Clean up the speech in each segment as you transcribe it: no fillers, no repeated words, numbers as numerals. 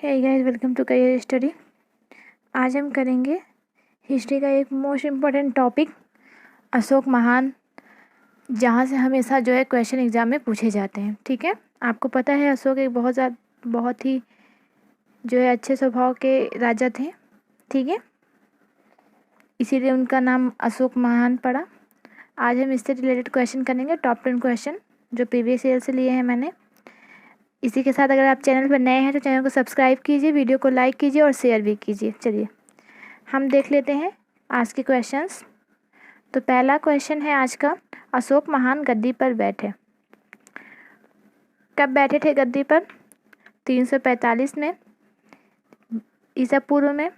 Hey guys, welcome to career study. आज हम करेंगे हिस्ट्री का एक मोस्ट इम्पोर्टेंट टॉपिक अशोक महान, जहाँ से हमेशा जो है क्वेश्चन एग्जाम में पूछे जाते हैं। ठीक है, आपको पता है अशोक एक बहुत ही जो है अच्छे स्वभाव के राजा थे। ठीक है, इसीलिए उनका नाम अशोक महान पड़ा। आज हम इससे रिलेटेड क्वेश्चन करेंगे, टॉप 10 क्वेश्चन जो प्रीवियस ईयर से लिए हैं मैंने। इसी के साथ अगर आप चैनल पर नए हैं तो चैनल को सब्सक्राइब कीजिए, वीडियो को लाइक कीजिए और शेयर भी कीजिए। चलिए हम देख लेते हैं आज के क्वेश्चंस। तो पहला क्वेश्चन है आज का, अशोक महान गद्दी पर बैठे। कब बैठे थे गद्दी पर? 345 में ईसा पूर्व में,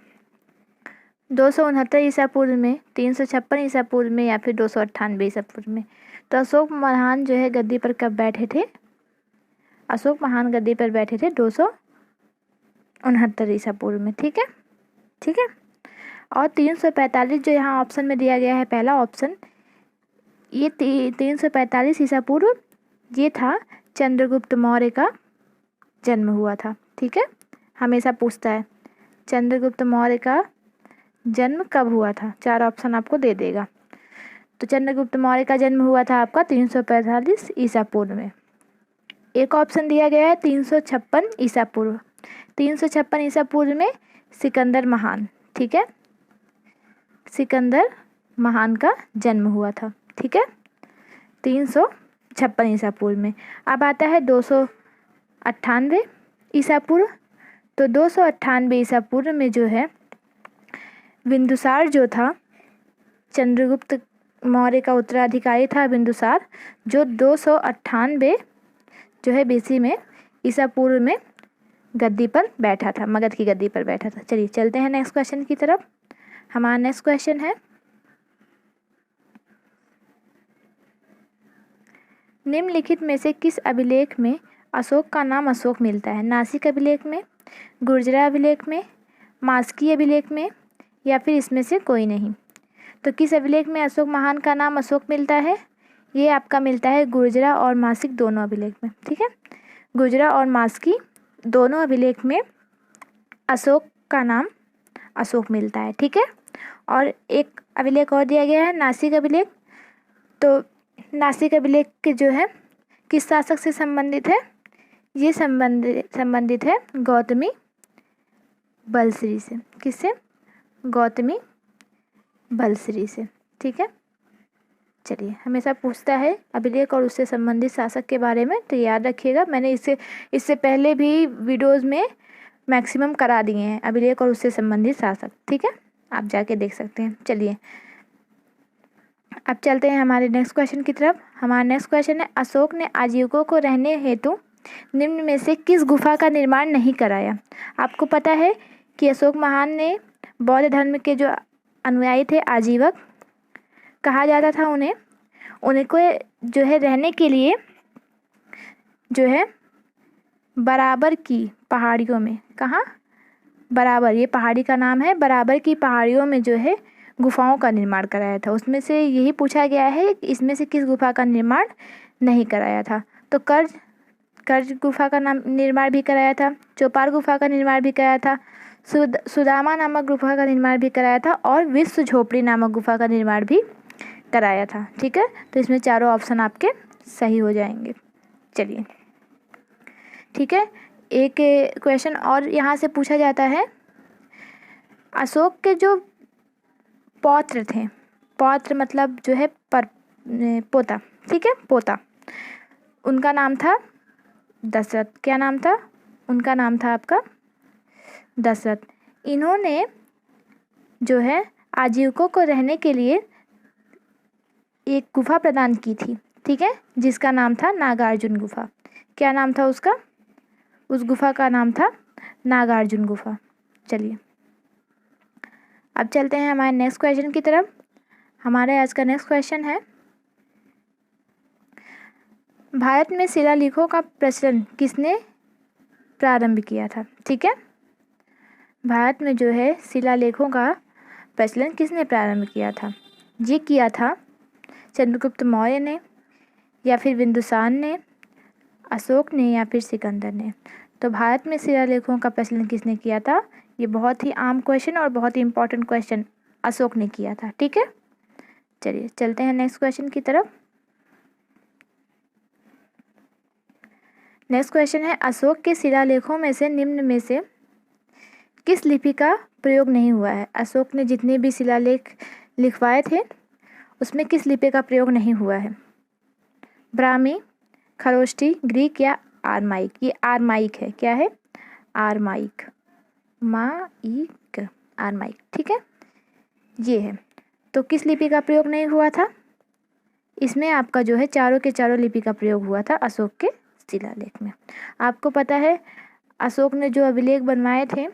269 ईसा पूर्व में, 356 ईसा पूर्व में या फिर 298 ईसा पूर्व में। तो अशोक महान जो है गद्दी पर कब बैठे थे? अशोक महान गद्दी पर बैठे थे 269 ईसा पूर्व में। ठीक है, ठीक है। और 345 जो यहाँ ऑप्शन में दिया गया है, पहला ऑप्शन, ये 345 ईसा पूर्व ये था चंद्रगुप्त मौर्य का जन्म हुआ था। ठीक है, हमेशा पूछता है चंद्रगुप्त मौर्य का जन्म कब हुआ था, 4 ऑप्शन आपको दे देगा। तो चंद्रगुप्त मौर्य का जन्म हुआ था आपका 345 ईसा पूर्व में। एक ऑप्शन दिया गया है 356 ईसा पूर्व। 356 ईसा पूर्व में सिकंदर महान, ठीक है, सिकंदर महान का जन्म हुआ था। ठीक है, 356 ईसा पूर्व में। अब आता है 298 ईसा पूर्व। तो 298 ईसा पूर्व में जो है बिंदुसार जो था, चंद्रगुप्त मौर्य का उत्तराधिकारी था बिंदुसार, जो 298 जो है बीसी में ईसा पूर्व में गद्दी पर बैठा था, मगध की गद्दी पर बैठा था। चलिए चलते हैं नेक्स्ट क्वेश्चन की तरफ। हमारा नेक्स्ट क्वेश्चन है, निम्नलिखित में से किस अभिलेख में अशोक का नाम अशोक मिलता है? नासिक अभिलेख में, गुर्जरा अभिलेख में, मास्की अभिलेख में या फिर इसमें से कोई नहीं। तो किस अभिलेख में अशोक महान का नाम अशोक मिलता है? ये आपका मिलता है गुर्जरा और मासिक दोनों अभिलेख में। ठीक है, गुर्जरा और मास्की दोनों अभिलेख में अशोक का नाम अशोक मिलता है। ठीक है, और एक अभिलेख और दिया गया है नासिक अभिलेख। तो नासिक अभिलेख के जो है किस शासक से संबंधित है? ये संबंधित है गौतमी बलश्री से। किससे? गौतमी बलश्री से। ठीक है, चलिए हमेशा पूछता है अभिलेख और उससे संबंधित शासक के बारे में, तो याद रखिएगा। मैंने इससे पहले भी वीडियोस में मैक्सिमम करा दिए हैं अभिलेख और उससे संबंधित शासक। ठीक है, आप जाके देख सकते हैं। चलिए अब चलते हैं हमारे नेक्स्ट क्वेश्चन की तरफ। हमारा नेक्स्ट क्वेश्चन है, अशोक ने आजीविकों को रहने हेतु निम्न में से किस गुफा का निर्माण नहीं कराया? आपको पता है कि अशोक महान ने बौद्ध धर्म के जो अनुयायी थे, आजीवक कहा जाता था उन्हें को जो है रहने के लिए जो है बराबर की पहाड़ियों में, कहाँ? बराबर, ये पहाड़ी का नाम है, बराबर की पहाड़ियों में जो है गुफाओं का निर्माण कराया था। उसमें से यही पूछा गया है कि इसमें से किस गुफा का निर्माण नहीं कराया था। तो कर्ज गुफा का निर्माण भी कराया था, चौपार गुफा का निर्माण भी कराया था, सुदामा नामक गुफा का निर्माण भी कराया था और विश्व झोपड़ी नामक गुफा का निर्माण भी कराया था। ठीक है, तो इसमें चारों ऑप्शन आपके सही हो जाएंगे। चलिए ठीक है, एक क्वेश्चन और यहाँ से पूछा जाता है, अशोक के जो पौत्र थे, पौत्र मतलब जो है पोता, ठीक है, पोता, उनका नाम था दशरथ। क्या नाम था? उनका नाम था आपका दशरथ। इन्होंने जो है आजीविकों को रहने के लिए एक गुफा प्रदान की थी। ठीक है, जिसका नाम था नागार्जुन गुफा। क्या नाम था उसका? उस गुफा का नाम था नागार्जुन गुफा। चलिए अब चलते हैं हमारे नेक्स्ट क्वेश्चन की तरफ। हमारे आज का नेक्स्ट क्वेश्चन है, भारत में शिलालेखों का प्रचलन किसने प्रारंभ किया था? ठीक है, भारत में जो है शिलालेखों का प्रचलन किसने प्रारंभ किया था? ये किया था चंद्रगुप्त मौर्य ने या फिर बिंदुसार ने, अशोक ने या फिर सिकंदर ने। तो भारत में शिलालेखों का प्रचलन किसने किया था? ये बहुत ही आम क्वेश्चन और बहुत ही इंपॉर्टेंट क्वेश्चन अशोक ने किया था। ठीक है, चलिए चलते हैं नेक्स्ट क्वेश्चन की तरफ। नेक्स्ट क्वेश्चन है, अशोक के शिलालेखों में से निम्न में से किस लिपि का प्रयोग नहीं हुआ है? अशोक ने जितने भी शिलालेख लिखवाए थे उसमें किस लिपि का प्रयोग नहीं हुआ है? ब्राह्मी, खरोष्टी, ग्रीक या आरमाइक? ये आरमाइक है। क्या है? आरमाइक, माइक, आरमाइक। ठीक है, ये है। तो किस लिपि का प्रयोग नहीं हुआ था? इसमें आपका जो है चारों के चारों लिपि का प्रयोग हुआ था अशोक के शिलालेख में। आपको पता है अशोक ने जो अभिलेख बनवाए थे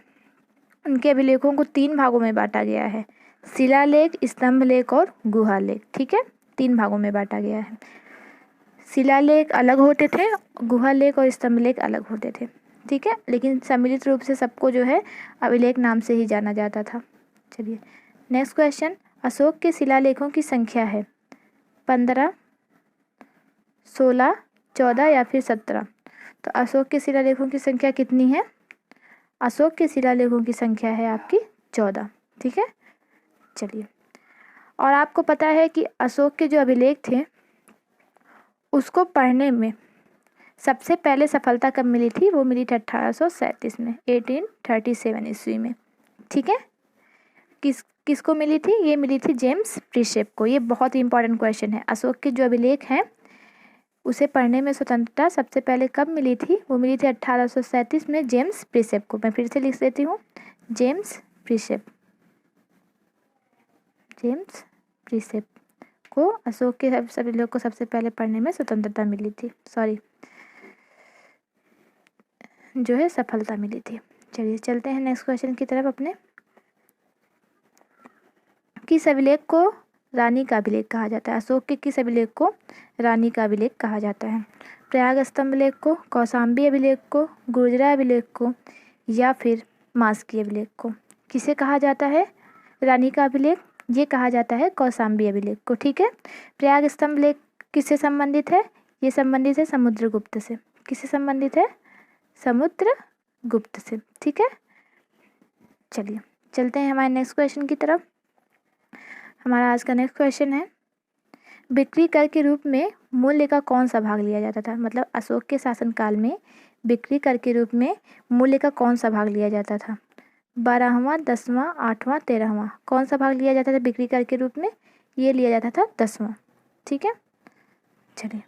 उनके अभिलेखों को 3 भागों में बांटा गया है, शिलालेख, स्तंभलेख और गुहालेख। ठीक है, 3 भागों में बांटा गया है। शिलालेख अलग होते थे, गुहालेख और स्तंभलेख अलग होते थे। ठीक है, लेकिन सम्मिलित रूप से सबको जो है अभिलेख नाम से ही जाना जाता था। चलिए नेक्स्ट क्वेश्चन, अशोक के शिलालेखों की संख्या है 15, 16, 14 या फिर 17? तो अशोक के शिलालेखों की संख्या कितनी है? अशोक के शिलालेखों की संख्या है आपकी 14। ठीक है, चलिए। और आपको पता है कि अशोक के जो अभिलेख थे उसको पढ़ने में सबसे पहले सफलता कब मिली थी? वो मिली थी 1837 में, 1837 ईस्वी में। ठीक है, किसको मिली थी? ये मिली थी जेम्स प्रिसेप को। ये बहुत ही इंपॉर्टेंट क्वेश्चन है। अशोक के जो अभिलेख हैं उसे पढ़ने में स्वतंत्रता सबसे पहले कब मिली थी? वो मिली थी 1837 में जेम्स प्रिसेप को। मैं फिर से लिख देती हूँ, जेम्स प्रिसेप। जेम्स प्रिसेप को अशोक के अभिलेख को सबसे पहले पढ़ने में स्वतंत्रता मिली थी, सॉरी जो है सफलता मिली थी। चलिए चलते हैं नेक्स्ट क्वेश्चन की तरफ अपने। किस अभिलेख को रानी का अभिलेख कहा जाता है? अशोक के किस अभिलेख को रानी का अभिलेख कहा जाता है? प्रयाग स्तंभलेख को, कौशाम्बी अभिलेख को, गुर्जरा अभिलेख को या फिर मास्की अभिलेख को? किसे कहा जाता है रानी का अभिलेख? ये कहा जाता है कौशाम्बी अभिलेख को। ठीक है, प्रयाग स्तंभलेख किससे संबंधित है? ये संबंधित है समुद्रगुप्त से। किससे संबंधित है? समुद्रगुप्त से। ठीक है, चलिए चलते हैं हमारे नेक्स्ट क्वेश्चन की तरफ। हमारा आज का नेक्स्ट क्वेश्चन है, बिक्री कर के रूप में मूल्य का कौन सा भाग लिया जाता था? मतलब अशोक के शासनकाल में बिक्री कर के रूप में मूल्य का कौन सा भाग लिया जाता था? 12वां, 10वां, 8वां, 13वां? कौन सा भाग लिया जाता था बिक्री कर के रूप में? ये लिया जाता था 10वां। ठीक है, चलिए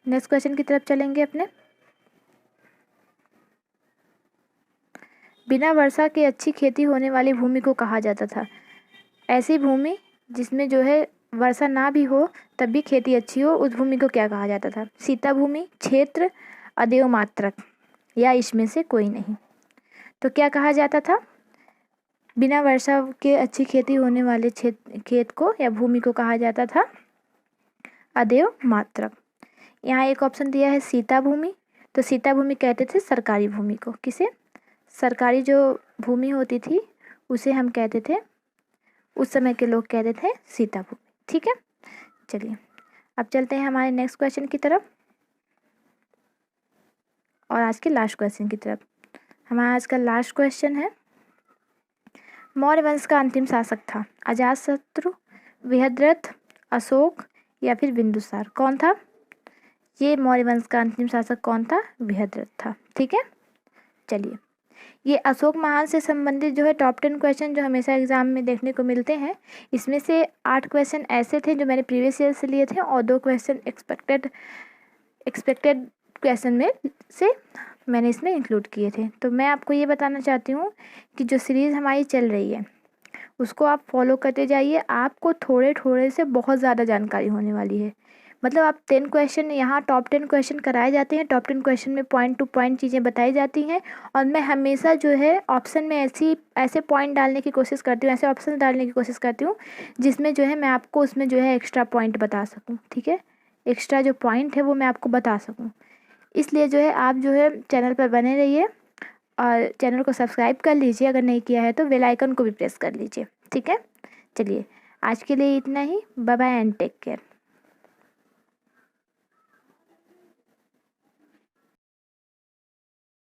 नेक्स्ट क्वेश्चन की तरफ चलेंगे अपने। बिना वर्षा के अच्छी खेती होने वाली भूमि को कहा जाता था? ऐसी भूमि जिसमें जो है वर्षा ना भी हो तब भी खेती अच्छी हो, उस भूमि को क्या कहा जाता था? सीता भूमि, क्षेत्र, अदेव मात्रक या इसमें से कोई नहीं? तो क्या कहा जाता था? बिना वर्षा के अच्छी खेती होने वाले खेत को या भूमि को कहा जाता था अदेव मात्रक। यहाँ एक ऑप्शन दिया है सीता भूमि, तो सीता भूमि कहते थे सरकारी भूमि को। किसे? सरकारी जो भूमि होती थी उसे हम कहते थे, उस समय के लोग कहते थे सीता भूमि। ठीक है, चलिए अब चलते हैं हमारे नेक्स्ट क्वेश्चन की तरफ और आज के लास्ट क्वेश्चन की तरफ। हमारा आज का लास्ट क्वेश्चन है, मौर्य वंश का अंतिम शासक था अजातशत्रु, बृहद्रथ, अशोक या फिर बिंदुसार? कौन था ये मौर्य वंश का अंतिम शासक? कौन था? बृहद्रथ था। ठीक है, चलिए ये अशोक महान से संबंधित जो है टॉप 10 क्वेश्चन जो हमेशा एग्जाम में देखने को मिलते हैं, इसमें से 8 क्वेश्चन ऐसे थे जो मैंने प्रीवियस ईयर से लिए थे और 2 क्वेश्चन एक्सपेक्टेड क्वेश्चन में से मैंने इसमें इंक्लूड किए थे। तो मैं आपको ये बताना चाहती हूँ कि जो सीरीज़ हमारी चल रही है उसको आप फॉलो करते जाइए, आपको थोड़े थोड़े से बहुत ज़्यादा जानकारी होने वाली है। मतलब आप 10 क्वेश्चन यहाँ टॉप 10 क्वेश्चन कराए जाते हैं, टॉप 10 क्वेश्चन में पॉइंट टू पॉइंट चीज़ें बताई जाती हैं और मैं हमेशा जो है ऑप्शन में ऐसे पॉइंट डालने की कोशिश करती हूँ, ऐसे ऑप्शन डालने की कोशिश करती हूँ जिसमें जो है मैं आपको उसमें जो है एक्स्ट्रा पॉइंट बता सकूँ। ठीक है, एक्स्ट्रा जो पॉइंट है वो मैं आपको बता सकूँ। इसलिए जो है आप जो है चैनल पर बने रहिए और चैनल को सब्सक्राइब कर लीजिए, अगर नहीं किया है तो बेल आइकन को भी प्रेस कर लीजिए। ठीक है, चलिए आज के लिए इतना ही। Bye bye and take care.